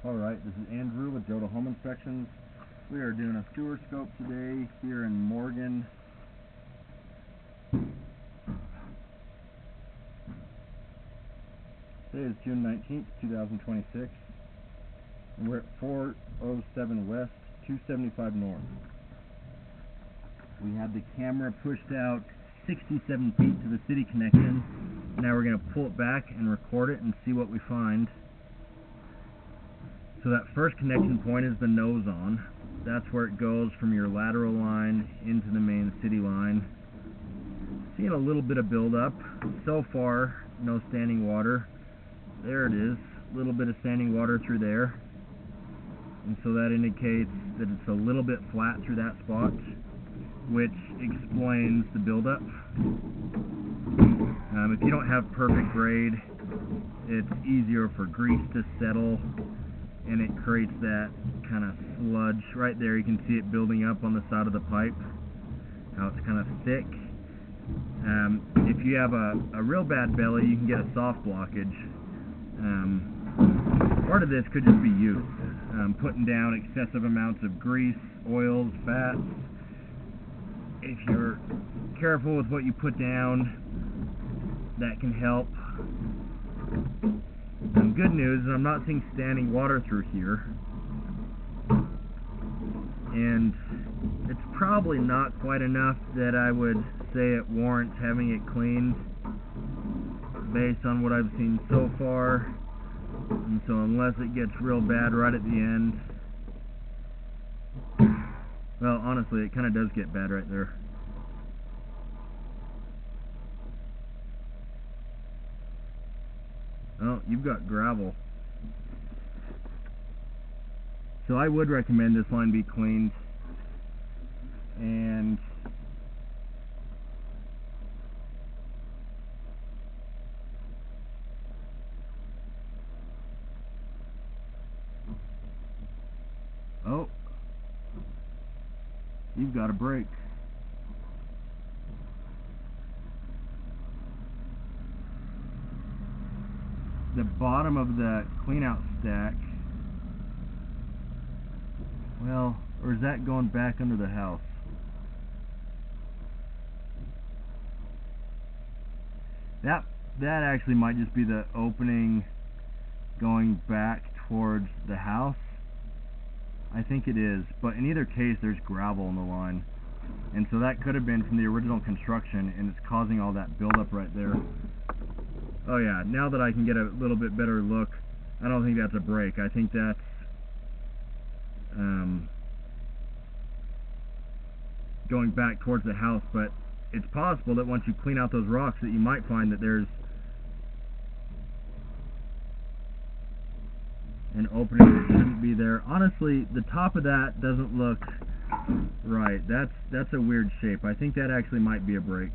Alright, this is Andrew with Joda Home Inspections. We are doing a sewer scope today here in Morgan. Today is June 19th, 2026. And we're at 407 West, 275 North. We had the camera pushed out 67 feet to the city connection. Now we're going to pull it back and record it and see what we find. So that first connection point is the nose on. That's where it goes from your lateral line into the main city line. Seeing a little bit of buildup. So far, no standing water. There it is. A little bit of standing water through there. And so that indicates that it's a little bit flat through that spot, which explains the buildup. If you don't have perfect grade, it's easier for grease to settle, and it creates that kind of sludge. Right there you can see it building up on the side of the pipe, how it's kind of thick. If you have a real bad belly, you can get a soft blockage. Part of this could just be use, putting down excessive amounts of grease, oils, fats. If you're careful with what you put down, that can help. Good news is I'm not seeing standing water through here, and it's probably not quite enough that I would say it warrants having it cleaned based on what I've seen so far. And so unless it gets real bad right at the end, well, honestly, it kind of does get bad right there. Oh, you've got gravel. So I would recommend this line be cleaned. And oh, you've got a break. The bottom of the cleanout stack, well, or is that going back under the house? That actually might just be the opening going back towards the house. I think it is, but in either case there's gravel in the line, and so that could have been from the original construction, and it's causing all that buildup right there. Oh yeah, now that I can get a little bit better look, I don't think that's a break. I think that's going back towards the house, but it's possible that once you clean out those rocks that you might find that there's an opening that shouldn't be there. Honestly, the top of that doesn't look right. That's a weird shape. I think that actually might be a break.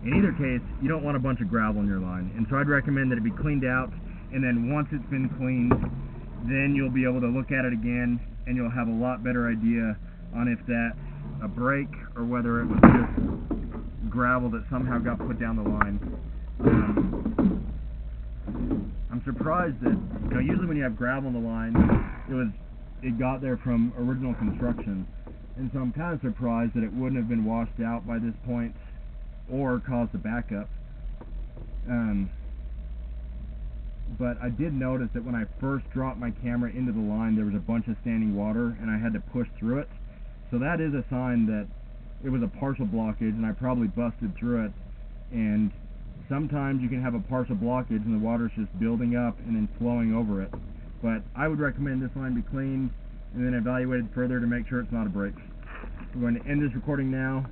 In either case, you don't want a bunch of gravel in your line, and so I'd recommend that it be cleaned out, and then once it's been cleaned, then you'll be able to look at it again, and you'll have a lot better idea on if that's a break or whether it was just gravel that somehow got put down the line. I'm surprised that, usually when you have gravel in the line, it got there from original construction, and so I'm kind of surprised that it wouldn't have been washed out by this point or caused a backup. But I did notice that when I first dropped my camera into the line, there was a bunch of standing water, and I had to push through it. So that is a sign that it was a partial blockage, and I probably busted through it. And sometimes you can have a partial blockage, and the water's just building up and then flowing over it. But I would recommend this line be cleaned and then evaluated further to make sure it's not a break. We're going to end this recording now.